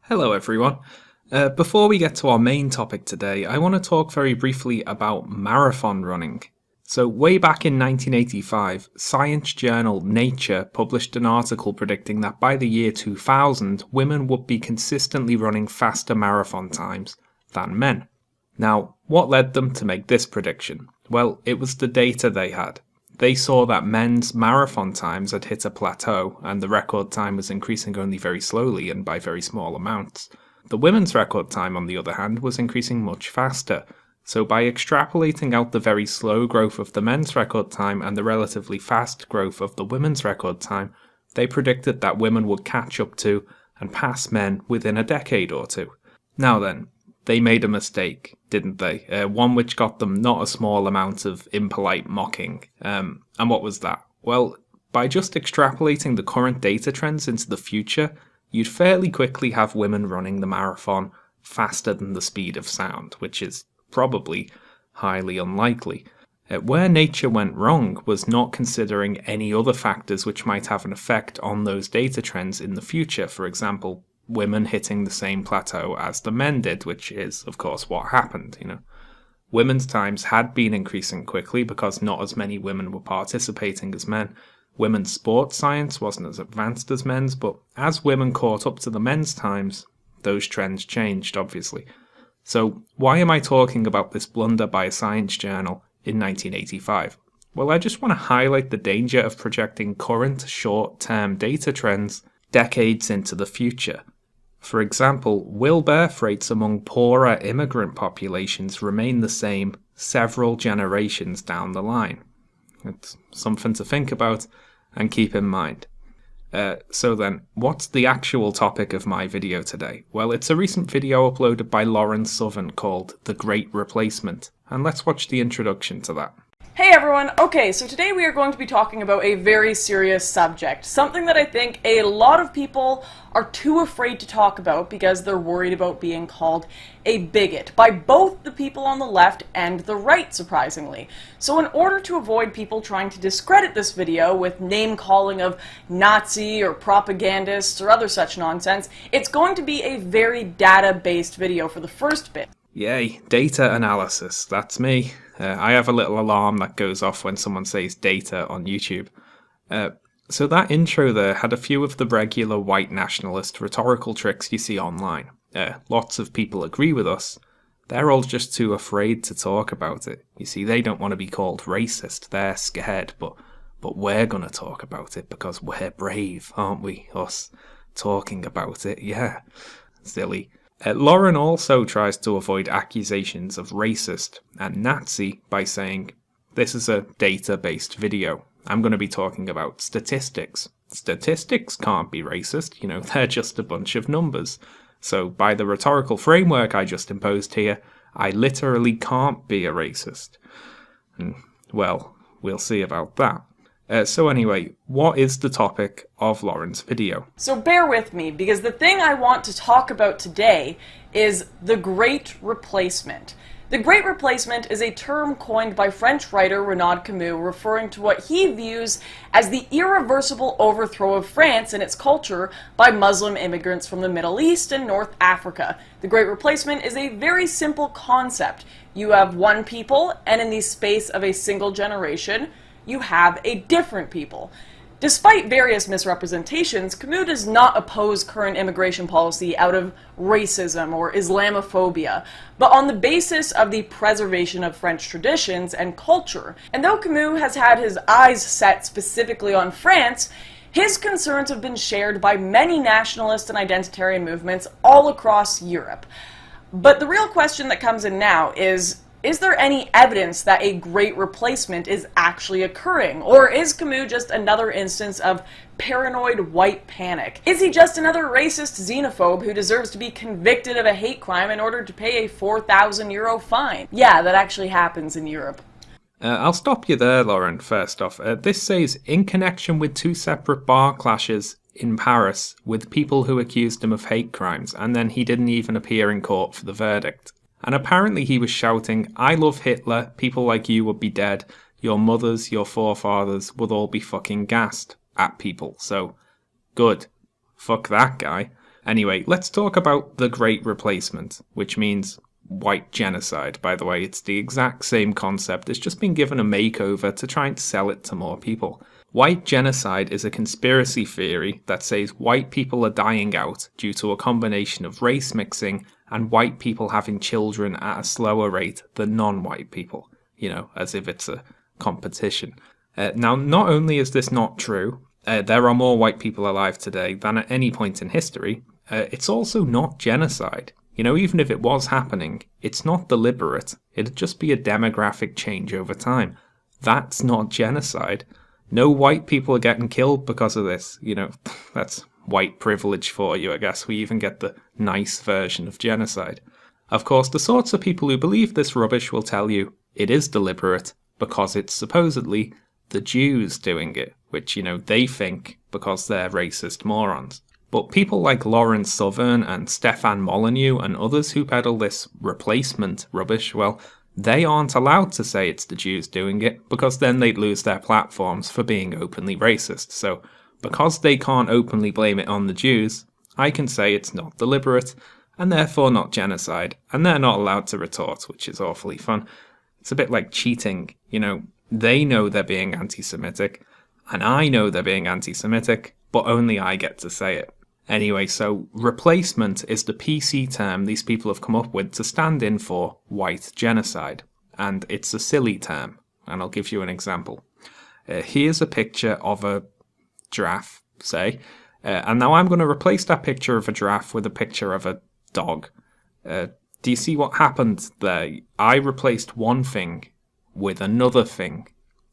Hello everyone. Before we get to our main topic today, I want to talk very briefly about marathon running. So way back in 1985, science journal Nature published an article predicting that by the year 2000, women would be consistently running faster marathon times than men. Now, what led them to make this prediction? Well, it was the data they had. They saw that men's marathon times had hit a plateau, and the record time was increasing only very slowly and by very small amounts. The women's record time, on the other hand, was increasing much faster. So by extrapolating out the very slow growth of the men's record time and the relatively fast growth of the women's record time, they predicted that women would catch up to and pass men within a decade or two. Now then, they made a mistake, didn't they? One which got them not a small amount of impolite mocking. And what was that? Well, by just extrapolating the current data trends into the future, you'd fairly quickly have women running the marathon faster than the speed of sound, which is probably highly unlikely. Where Nature went wrong was not considering any other factors which might have an effect on those data trends in the future. For example, women hitting the same plateau as the men did, which is, of course, what happened, Women's times had been increasing quickly because not as many women were participating as men. Women's sports science wasn't as advanced as men's, but as women caught up to the men's times, those trends changed, obviously. So why am I talking about this blunder by a science journal in 1985? Well, I just want to highlight the danger of projecting current short-term data trends decades into the future. For example, will birth rates among poorer immigrant populations remain the same several generations down the line? It's something to think about and keep in mind. So then, what's the actual topic of my video today? Well, it's a recent video uploaded by Lauren Southern called The Great Replacement, and let's watch the introduction to that. Hey everyone! Okay, so today we are going to be talking about a very serious subject, something that I think a lot of people are too afraid to talk about because they're worried about being called a bigot by both the people on the left and the right, surprisingly. So in order to avoid people trying to discredit this video with name-calling of Nazi or propagandists or other such nonsense, it's going to be a very data-based video for the first bit. Yay, data analysis, that's me. I have a little alarm that goes off when someone says data on YouTube. So that intro there had a few of the regular white nationalist rhetorical tricks you see online. Lots of people agree with us. They're all just too afraid to talk about it. You see, they don't want to be called racist. They're scared, but we're going to talk about it because we're brave, aren't we? Us talking about it, yeah. Silly. Lauren also tries to avoid accusations of racist and Nazi by saying, this is a data-based video. I'm going to be talking about statistics. Statistics can't be racist, they're just a bunch of numbers. So by the rhetorical framework I just imposed here, I literally can't be a racist. Well, we'll see about that. So anyway, what is the topic of Lauren's video? So bear with me, because the thing I want to talk about today is the Great Replacement. The Great Replacement is a term coined by French writer Renaud Camus, referring to what he views as the irreversible overthrow of France and its culture by Muslim immigrants from the Middle East and North Africa. The Great Replacement is a very simple concept. You have one people, and in the space of a single generation, you have a different people. Despite various misrepresentations, Camus does not oppose current immigration policy out of racism or Islamophobia, but on the basis of the preservation of French traditions and culture. And though Camus has had his eyes set specifically on France, his concerns have been shared by many nationalist and identitarian movements all across Europe. But the real question that comes in now is there any evidence that a great replacement is actually occurring? Or is Camus just another instance of paranoid white panic? Is he just another racist xenophobe who deserves to be convicted of a hate crime in order to pay a €4,000 fine? Yeah, that actually happens in Europe. I'll stop you there, Lauren, first off. This says, in connection with two separate bar clashes in Paris with people who accused him of hate crimes, and then he didn't even appear in court for the verdict. And apparently he was shouting, I love Hitler, people like you would be dead, your mothers, your forefathers would all be fucking gassed at people. So, good. Fuck that guy. Anyway, let's talk about the Great Replacement, which means white genocide. By the way, it's the exact same concept. It's just been given a makeover to try and sell it to more people. White genocide is a conspiracy theory that says white people are dying out due to a combination of race mixing and white people having children at a slower rate than non-white people. You know, as if it's a competition. Now, not only is this not true, there are more white people alive today than at any point in history, it's also not genocide. You know, even if it was happening, it's not deliberate. It'd just be a demographic change over time. That's not genocide. No white people are getting killed because of this. You know, that's white privilege for you, I guess. We even get the nice version of genocide. Of course, the sorts of people who believe this rubbish will tell you it is deliberate because it's supposedly the Jews doing it, which, you know, they think because they're racist morons. But people like Lauren Southern and Stefan Molyneux and others who peddle this replacement rubbish, well, they aren't allowed to say it's the Jews doing it because then they'd lose their platforms for being openly racist. So, because they can't openly blame it on the Jews, I can say it's not deliberate and therefore not genocide, and they're not allowed to retort, which is awfully fun. It's a bit like cheating, you know, they know they're being anti-Semitic, and I know they're being anti-Semitic, but only I get to say it. Anyway, so replacement is the PC term these people have come up with to stand in for white genocide. And it's a silly term, and I'll give you an example. Here's a picture of a giraffe, say, and now I'm going to replace that picture of a giraffe with a picture of a dog. Do you see what happened there? I replaced one thing with another thing.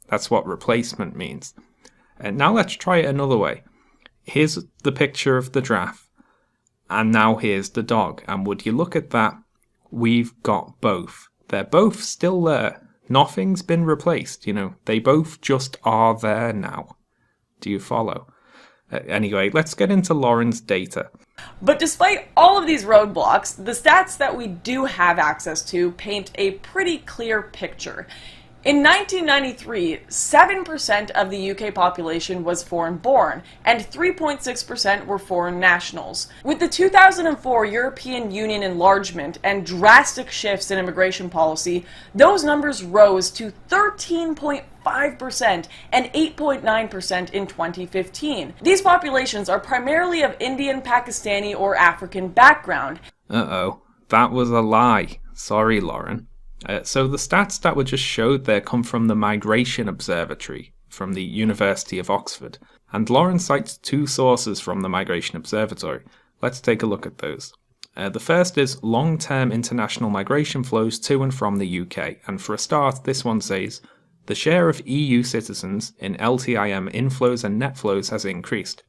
That's what replacement means. Now let's try it another way. Here's the picture of the giraffe, and now here's the dog. And would you look at that? We've got both. They're both still there. Nothing's been replaced, you know. They both just are there now. Do you follow? Anyway, let's get into Lauren's data. But despite all of these roadblocks, the stats that we do have access to paint a pretty clear picture. In 1993, 7% of the UK population was foreign-born, and 3.6% were foreign nationals. With the 2004 European Union enlargement and drastic shifts in immigration policy, those numbers rose to 13.5% and 8.9% in 2015. These populations are primarily of Indian, Pakistani, or African background. Uh-oh, that was a lie. Sorry, Lauren. So the stats that were just showed there come from the Migration Observatory from the University of Oxford. And Lauren cites two sources from the Migration Observatory. Let's take a look at those. The first is long-term international migration flows to and from the UK. And for a start, this one says, the share of EU citizens in LTIM inflows and net flows has increased.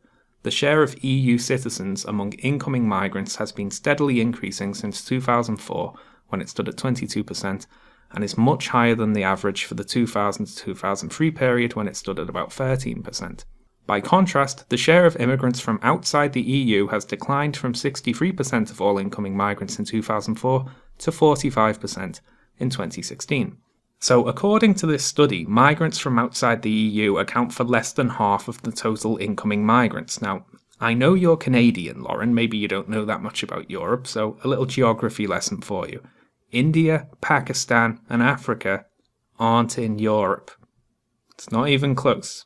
The share of EU citizens among incoming migrants has been steadily increasing since 2004, when it stood at 22%, and is much higher than the average for the 2000 to 2003 period when it stood at about 13%. By contrast, the share of immigrants from outside the EU has declined from 63% of all incoming migrants in 2004 to 45% in 2016. So according to this study, migrants from outside the EU account for less than half of the total incoming migrants. Now, I know you're Canadian, Lauren, maybe you don't know that much about Europe, so a little geography lesson for you. India, Pakistan, and Africa aren't in Europe. It's not even close.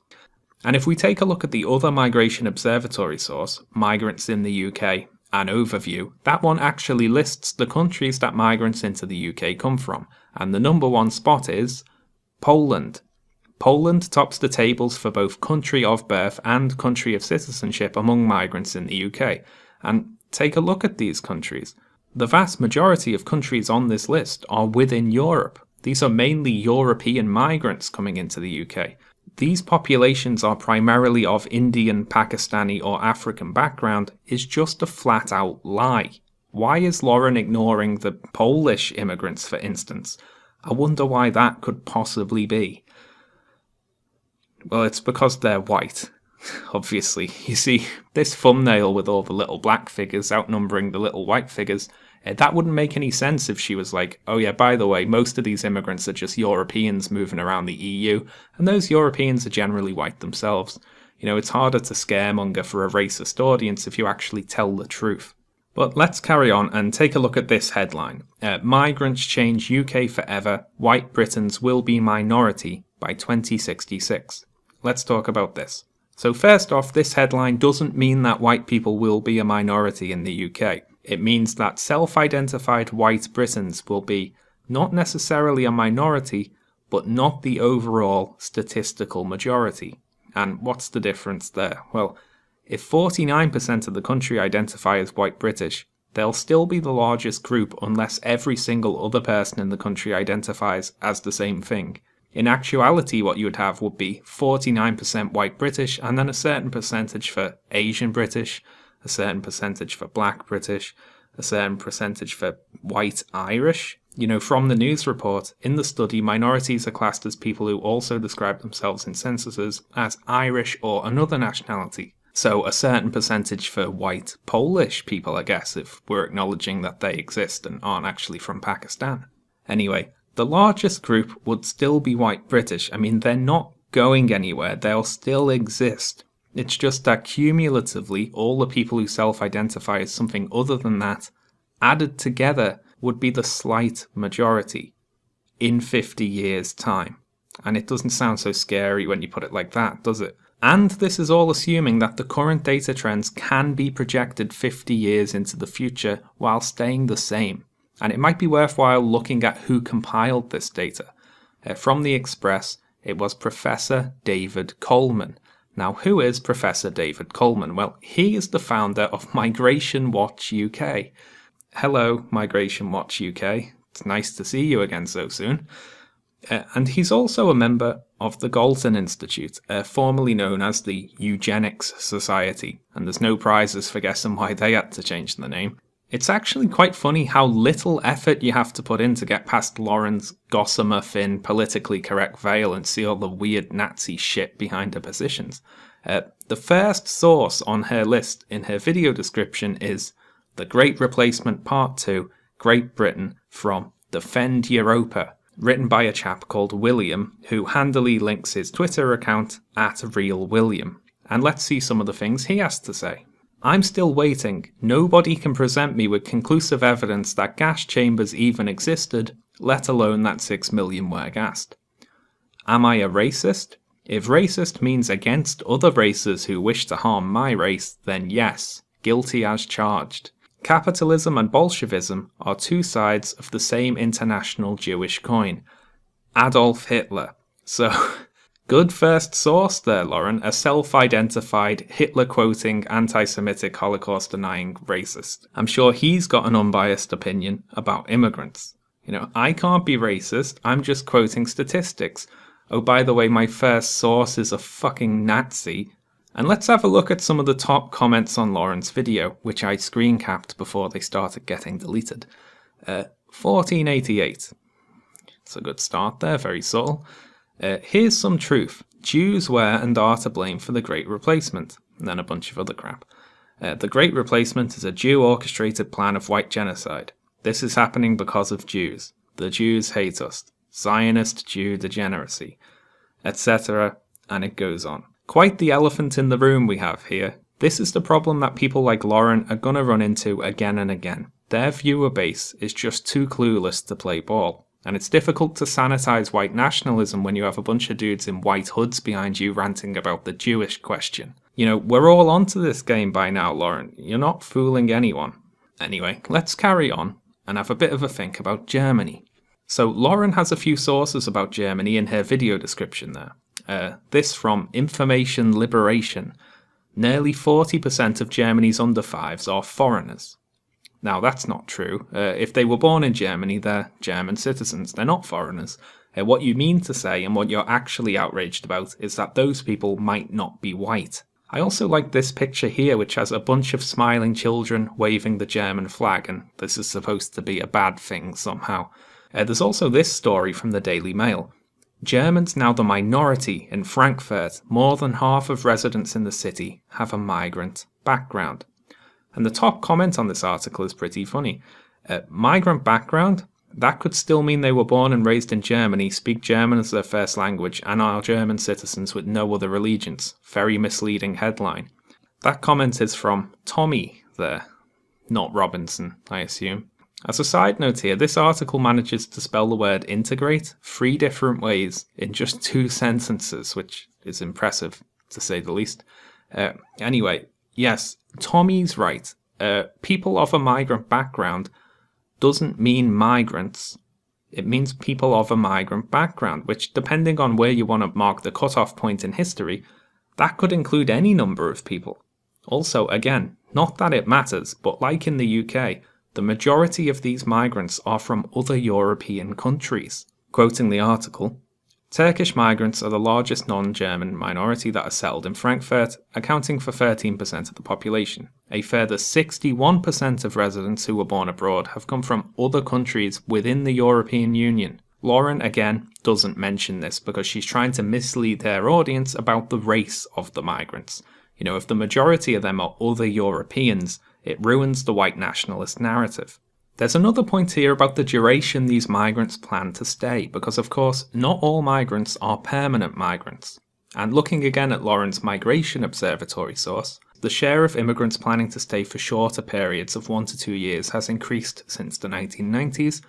And if we take a look at the other Migration Observatory source, Migrants in the UK, an overview, that one actually lists the countries that migrants into the UK come from. And the number one spot is Poland. Poland tops the tables for both country of birth and country of citizenship among migrants in the UK. And take a look at these countries. The vast majority of countries on this list are within Europe. These are mainly European migrants coming into the UK. These populations are primarily of Indian, Pakistani or African background is just a flat-out lie. Why is Lauren ignoring the Polish immigrants, for instance? I wonder why that could possibly be. Well, it's because they're white. Obviously. You see, this thumbnail with all the little black figures outnumbering the little white figures, that wouldn't make any sense if she was like, oh yeah, by the way, most of these immigrants are just Europeans moving around the EU, and those Europeans are generally white themselves. It's harder to scaremonger for a racist audience if you actually tell the truth. But let's carry on and take a look at this headline. Migrants change UK forever. White Britons will be minority by 2066. Let's talk about this. So first off, this headline doesn't mean that white people will be a minority in the UK. It means that self-identified white Britons will be not necessarily a minority, but not the overall statistical majority. And what's the difference there? Well, if 49% of the country identify as white British, they'll still be the largest group unless every single other person in the country identifies as the same thing. In actuality, what you would have would be 49% white British, and then a certain percentage for Asian British, a certain percentage for black British, a certain percentage for white Irish. From the news report, in the study, minorities are classed as people who also describe themselves in censuses as Irish or another nationality. So a certain percentage for white Polish people, I guess, if we're acknowledging that they exist and aren't actually from Pakistan. Anyway, the largest group would still be white British. I mean, they're not going anywhere. They'll still exist. It's just that cumulatively, all the people who self-identify as something other than that, added together, would be the slight majority in 50 years' time. And it doesn't sound so scary when you put it like that, does it? And this is all assuming that the current data trends can be projected 50 years into the future while staying the same. And it might be worthwhile looking at who compiled this data. From the Express, it was Professor David Coleman. Now, who is Professor David Coleman? Well, he is the founder of Migration Watch UK. Hello, Migration Watch UK. It's nice to see you again so soon. And he's also a member of the Galton Institute, formerly known as the Eugenics Society. And there's no prizes for guessing why they had to change the name. It's actually quite funny how little effort you have to put in to get past Lauren's gossamer thin, politically correct veil and see all the weird Nazi shit behind her positions. The first source on her list in her video description is The Great Replacement Part 2, Great Britain, from Defend Europa, written by a chap called William, who handily links his Twitter account @RealWilliam. And let's see some of the things he has to say. I'm still waiting. Nobody can present me with conclusive evidence that gas chambers even existed, let alone that 6 million were gassed. Am I a racist? If racist means against other races who wish to harm my race, then yes, guilty as charged. Capitalism and Bolshevism are two sides of the same international Jewish coin. Adolf Hitler. So, good first source there, Lauren, a self-identified, Hitler-quoting, anti-Semitic, Holocaust-denying racist. I'm sure he's got an unbiased opinion about immigrants. I can't be racist, I'm just quoting statistics. Oh, by the way, my first source is a fucking Nazi. And let's have a look at some of the top comments on Lauren's video, which I screen capped before they started getting deleted. 1488. It's a good start there, very subtle. Here's some truth. Jews were and are to blame for the Great Replacement. And then a bunch of other crap. The Great Replacement is a Jew-orchestrated plan of white genocide. This is happening because of Jews. The Jews hate us. Zionist Jew degeneracy. Etc. And it goes on. Quite the elephant in the room we have here. This is the problem that people like Lauren are gonna run into again and again. Their viewer base is just too clueless to play ball. And it's difficult to sanitize white nationalism when you have a bunch of dudes in white hoods behind you ranting about the Jewish question. We're all onto this game by now, Lauren. You're not fooling anyone. Anyway, let's carry on and have a bit of a think about Germany. So Lauren has a few sources about Germany in her video description there. This from Information Liberation. Nearly 40% of Germany's under 5s are foreigners. Now, that's not true. If they were born in Germany, they're German citizens. They're not foreigners. What you mean to say and what you're actually outraged about is that those people might not be white. I also like this picture here, which has a bunch of smiling children waving the German flag, and this is supposed to be a bad thing somehow. There's also this story from the Daily Mail. Germans now the minority in Frankfurt. More than half of residents in the city have a migrant background. And the top comment on this article is pretty funny. Migrant background? That could still mean they were born and raised in Germany, speak German as their first language, and are German citizens with no other allegiance. Very misleading headline. That comment is from Tommy there, not Robinson, I assume. As a side note here, this article manages to spell the word integrate 3 different ways in just 2 sentences, which is impressive, to say the least. Anyway, yes, Tommy's right. People of a migrant background doesn't mean migrants. It means people of a migrant background, which, depending on where you want to mark the cutoff point in history, that could include any number of people. Also, again, not that it matters, but like in the UK, the majority of these migrants are from other European countries. Quoting the article, Turkish migrants are the largest non-German minority that are settled in Frankfurt, accounting for 13% of the population. A further 61% of residents who were born abroad have come from other countries within the European Union. Lauren, again, doesn't mention this because she's trying to mislead their audience about the race of the migrants. You know, if the majority of them are other Europeans, it ruins the white nationalist narrative. There's another point here about the duration these migrants plan to stay, because of course, not all migrants are permanent migrants. And looking again at Lauren's Migration Observatory source, the share of immigrants planning to stay for shorter periods of 1 to 2 years has increased since the 1990s,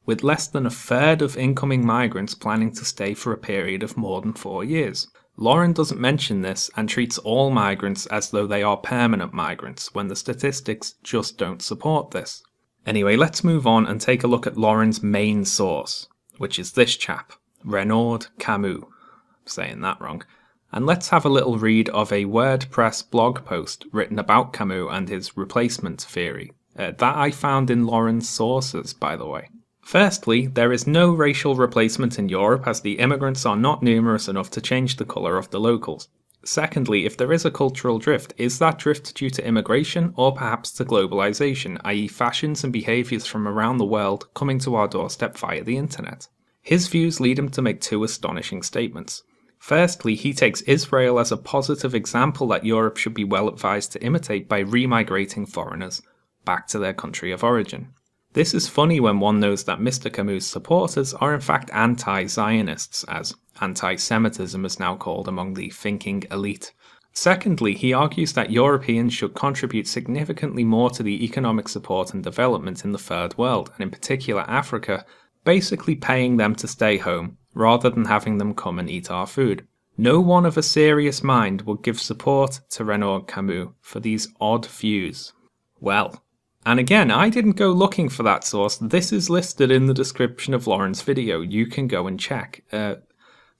with less than a third of incoming migrants planning to stay for a period of more than 4 years. Lauren doesn't mention this and treats all migrants as though they are permanent migrants, when the statistics just don't support this. Anyway, let's move on and take a look at Lauren's main source, which is this chap, Renaud Camus. I'm saying that wrong. And let's have a little read of a WordPress blog post written about Camus and his replacement theory. That I found in Lauren's sources, by the way. Firstly, there is no racial replacement in Europe as the immigrants are not numerous enough to change the colour of the locals. Secondly, if there is a cultural drift, is that drift due to immigration or perhaps to globalisation, i.e. fashions and behaviours from around the world coming to our doorstep via the internet? His views lead him to make 2 astonishing statements. Firstly, he takes Israel as a positive example that Europe should be well advised to imitate by remigrating foreigners back to their country of origin. This is funny when one knows that Mr. Camus' supporters are in fact anti-Zionists, as anti-Semitism is now called among the thinking elite. Secondly, he argues that Europeans should contribute significantly more to the economic support and development in the Third World, and in particular Africa, basically paying them to stay home, rather than having them come and eat our food. No one of a serious mind would give support to Renaud Camus for these odd views. Well, and again, I didn't go looking for that source. This is listed in the description of Lauren's video. You can go and check.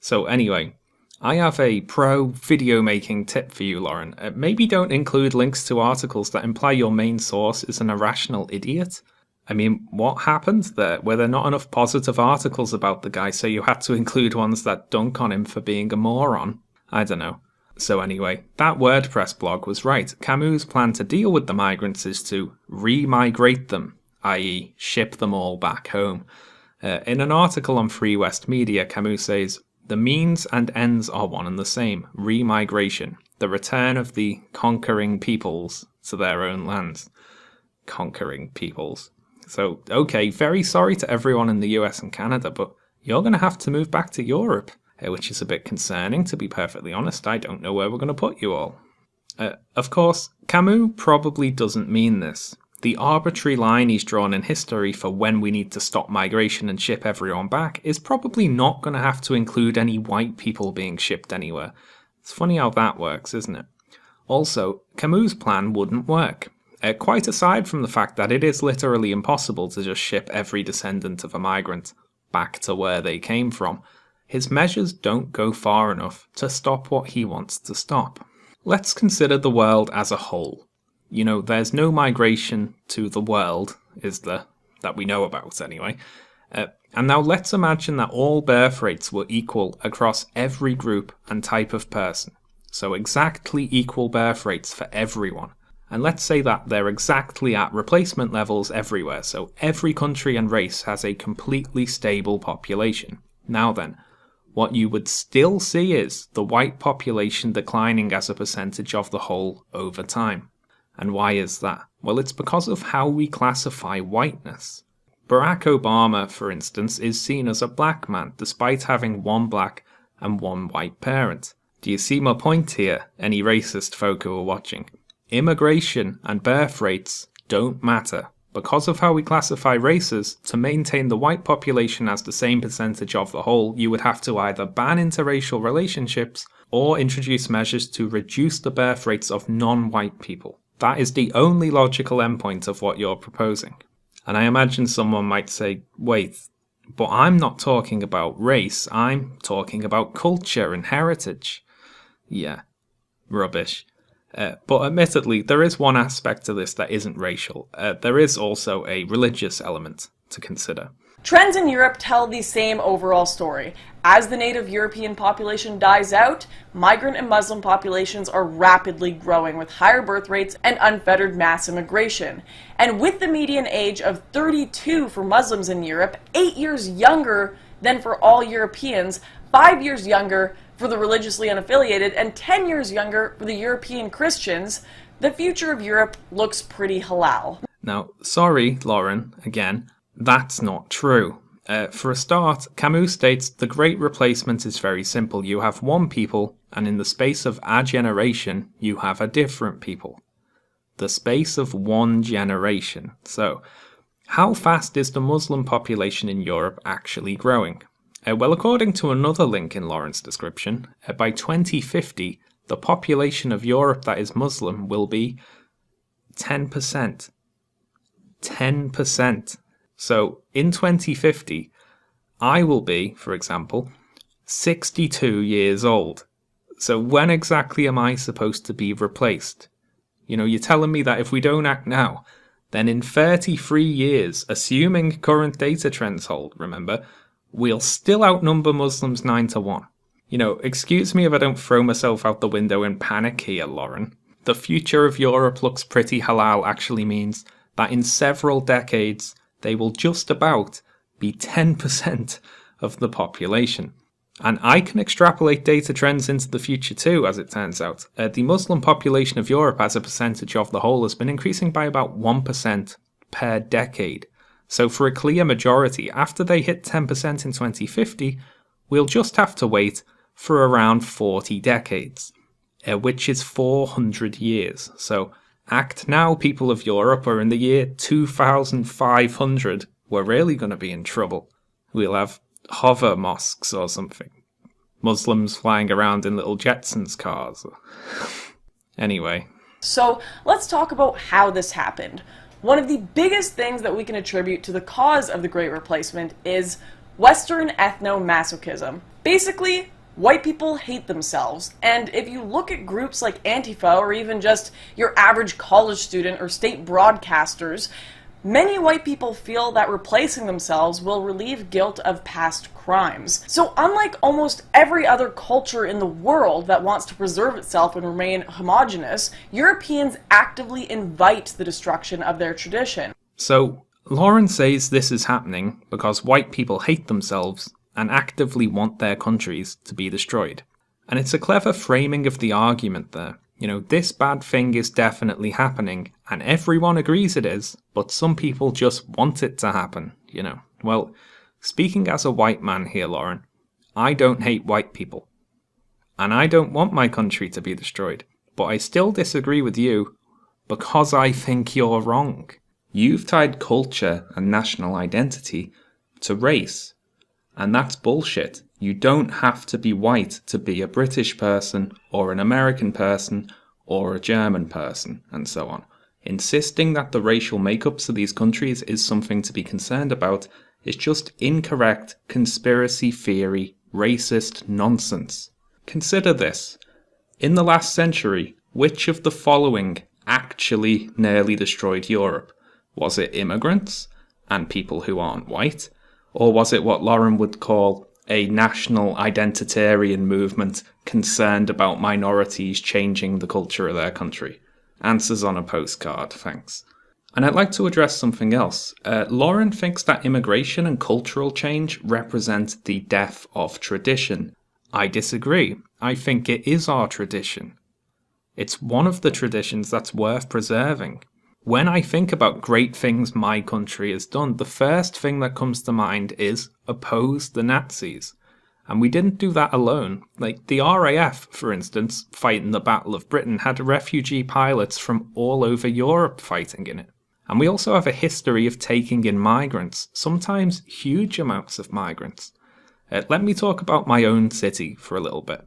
So anyway, I have a pro video making tip for you, Lauren. Maybe don't include links to articles that imply your main source is an irrational idiot. I mean, what happened there? Were there not enough positive articles about the guy, so you had to include ones that dunk on him for being a moron? I don't know. So anyway, that WordPress blog was right. Camus' plan to deal with the migrants is to remigrate them, i.e. ship them all back home. In an article on Free West Media, Camus says, "The means and ends are one and the same, remigration, the return of the conquering peoples to their own lands." Conquering peoples. So, okay, very sorry to everyone in the US and Canada, but you're going to have to move back to Europe. Which is a bit concerning, to be perfectly honest. I don't know where we're going to put you all. Of course, Camus probably doesn't mean this. The arbitrary line he's drawn in history for when we need to stop migration and ship everyone back is probably not going to have to include any white people being shipped anywhere. It's funny how that works, isn't it? Also, Camus' plan wouldn't work. Quite aside from the fact that it is literally impossible to just ship every descendant of a migrant back to where they came from, his measures don't go far enough to stop what he wants to stop. Let's consider the world as a whole. You know, there's no migration to the world, is there? That we know about, anyway. And now let's imagine that all birth rates were equal across every group and type of person. So exactly equal birth rates for everyone. And let's say that they're exactly at replacement levels everywhere, so every country and race has a completely stable population. Now then, what you would still see is the white population declining as a percentage of the whole over time. And why is that? Well, it's because of how we classify whiteness. Barack Obama, for instance, is seen as a black man, despite having one black and one white parent. Do you see my point here, any racist folk who are watching? Immigration and birth rates don't matter. Because of how we classify races, to maintain the white population as the same percentage of the whole, you would have to either ban interracial relationships or introduce measures to reduce the birth rates of non-white people. That is the only logical endpoint of what you're proposing. And I imagine someone might say, wait, but I'm not talking about race, I'm talking about culture and heritage. Yeah, rubbish. But admittedly, there is one aspect to this that isn't racial. There is also a religious element to consider. Trends in Europe tell the same overall story. As the native European population dies out, migrant and Muslim populations are rapidly growing with higher birth rates and unfettered mass immigration. And with the median age of 32 for Muslims in Europe, 8 years younger than for all Europeans, 5 years younger for the religiously unaffiliated, and 10 years younger for the European Christians, the future of Europe looks pretty halal. Now, sorry, Lauren, again, that's not true. For a start, Camus states the Great Replacement is very simple. You have one people, and in the space of a generation, you have a different people. The space of one generation. So, how fast is the Muslim population in Europe actually growing? Well, according to another link in Lauren's description, by 2050, the population of Europe that is Muslim will be 10%. 10%. So, in 2050, I will be, for example, 62 years old. So when exactly am I supposed to be replaced? You know, you're telling me that if we don't act now, then in 33 years, assuming current data trends hold, remember, we'll still outnumber Muslims 9-1. You know, excuse me if I don't throw myself out the window in panic here, Lauren. The future of Europe looks pretty halal actually means that in several decades, they will just about be 10% of the population. And I can extrapolate data trends into the future too, as it turns out. The Muslim population of Europe as a percentage of the whole has been increasing by about 1% per decade. So for a clear majority, after they hit 10% in 2050, we'll just have to wait for around 40 decades, which is 400 years. So act now, people of Europe, or in the year 2500, we're really going to be in trouble. We'll have hover mosques or something. Muslims flying around in little Jetsons cars. Anyway. So let's talk about how this happened. One of the biggest things that we can attribute to the cause of the Great Replacement is Western ethno-masochism. Basically, white people hate themselves, and if you look at groups like Antifa or even just your average college student or state broadcasters, many white people feel that replacing themselves will relieve guilt of past crimes. So unlike almost every other culture in the world that wants to preserve itself and remain homogenous, Europeans actively invite the destruction of their tradition. So, Lauren says this is happening because white people hate themselves and actively want their countries to be destroyed. And it's a clever framing of the argument there. You know, this bad thing is definitely happening, and everyone agrees it is, but some people just want it to happen, you know. Well, speaking as a white man here, Lauren, I don't hate white people. And I don't want my country to be destroyed, but I still disagree with you because I think you're wrong. You've tied culture and national identity to race, and that's bullshit. You don't have to be white to be a British person, or an American person, or a German person, and so on. Insisting that the racial makeups of these countries is something to be concerned about is just incorrect conspiracy theory, racist nonsense. Consider this. In the last century, which of the following actually nearly destroyed Europe? Was it immigrants and people who aren't white? Or was it what Lauren would call a national identitarian movement concerned about minorities changing the culture of their country? Answers on a postcard, thanks. And I'd like to address something else. Lauren thinks that immigration and cultural change represent the death of tradition. I disagree. I think it is our tradition. It's one of the traditions that's worth preserving. When I think about great things my country has done, the first thing that comes to mind is oppose the Nazis. And we didn't do that alone. Like the RAF, for instance, fighting the Battle of Britain, had refugee pilots from all over Europe fighting in it. And we also have a history of taking in migrants, sometimes huge amounts of migrants. Let me talk about my own city for a little bit.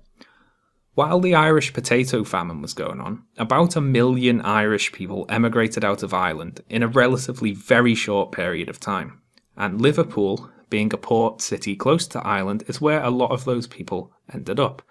While the Irish potato famine was going on, about 1 million Irish people emigrated out of Ireland in a relatively very short period of time. And Liverpool, being a port city close to Ireland, is where a lot of those people ended up.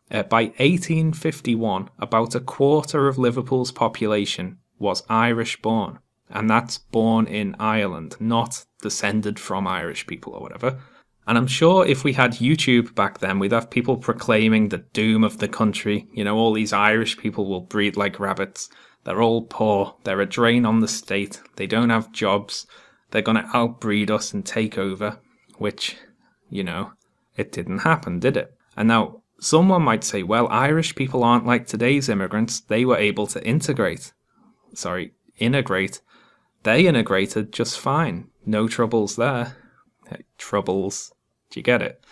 By 1851, about a quarter of Liverpool's population was Irish born. And that's born in Ireland, not descended from Irish people or whatever. And I'm sure if we had YouTube back then, we'd have people proclaiming the doom of the country. You know, all these Irish people will breed like rabbits. They're all poor. They're a drain on the state. They don't have jobs. They're going to outbreed us and take over. Which, you know, it didn't happen, did it? And now, someone might say, well, Irish people aren't like today's immigrants. They were able to integrate. They integrated just fine. No troubles there. Troubles. Do you get it?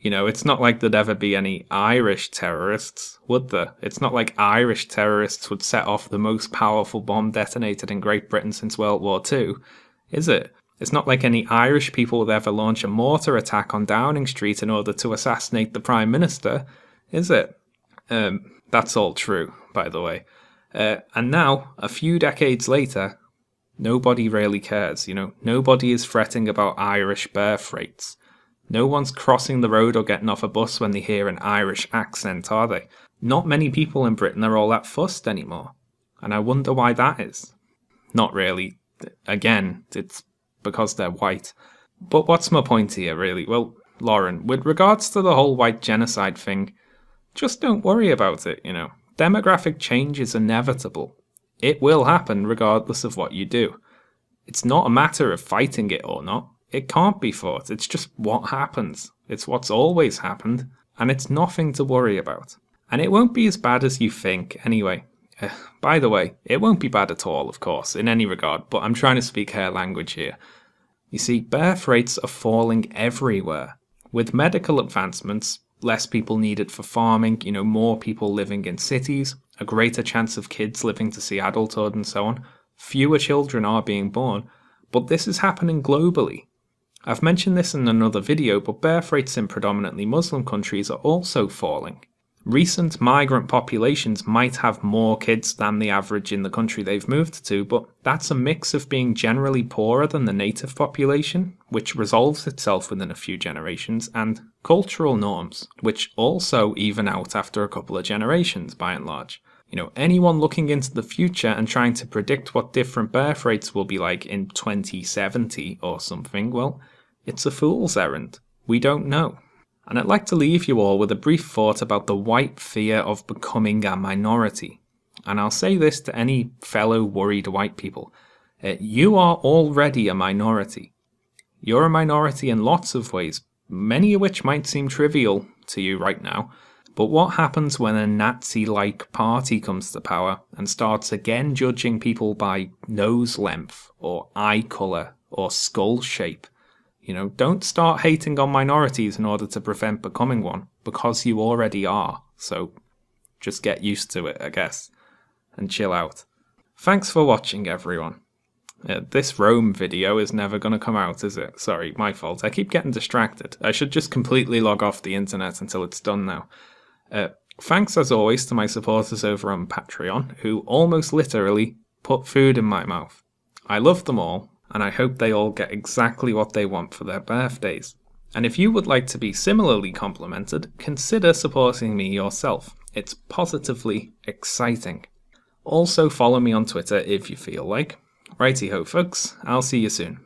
You know, it's not like there'd ever be any Irish terrorists, would there? It's not like Irish terrorists would set off the most powerful bomb detonated in Great Britain since World War II, is it? It's not like any Irish people would ever launch a mortar attack on Downing Street in order to assassinate the Prime Minister, is it? That's all true, by the way. And now, a few decades later, nobody really cares, you know. Nobody is fretting about Irish birth rates. No one's crossing the road or getting off a bus when they hear an Irish accent, are they? Not many people in Britain are all that fussed anymore. And I wonder why that is. Not really. Again, it's because they're white. But what's my point here, really? Well, Lauren, with regards to the whole white genocide thing, just don't worry about it, you know. Demographic change is inevitable. It will happen regardless of what you do. It's not a matter of fighting it or not. It can't be fought. It's just what happens. It's what's always happened, and it's nothing to worry about. And it won't be as bad as you think, anyway. By the way, it won't be bad at all, of course, in any regard, but I'm trying to speak her language here. You see, birth rates are falling everywhere. With medical advancements, less people needed for farming, you know, more people living in cities, a greater chance of kids living to see adulthood and so on. Fewer children are being born, but this is happening globally. I've mentioned this in another video, but birth rates in predominantly Muslim countries are also falling. Recent migrant populations might have more kids than the average in the country they've moved to, but that's a mix of being generally poorer than the native population, which resolves itself within a few generations, and cultural norms, which also even out after a couple of generations by and large. You know, anyone looking into the future and trying to predict what different birth rates will be like in 2070 or something, well, it's a fool's errand. We don't know. And I'd like to leave you all with a brief thought about the white fear of becoming a minority. And I'll say this to any fellow worried white people. You are already a minority. You're a minority in lots of ways, many of which might seem trivial to you right now. But what happens when a Nazi-like party comes to power and starts again judging people by nose length or eye colour or skull shape? You know, don't start hating on minorities in order to prevent becoming one, because you already are. So just get used to it, I guess, and chill out. Thanks for watching, everyone. This Rome video is never going to come out, is it? Sorry, my fault. I keep getting distracted. I should just completely log off the internet until it's done now. Thanks as always to my supporters over on Patreon, who almost literally put food in my mouth. I love them all, and I hope they all get exactly what they want for their birthdays. And if you would like to be similarly complimented, consider supporting me yourself. It's positively exciting. Also follow me on Twitter if you feel like. Righty ho folks, I'll see you soon.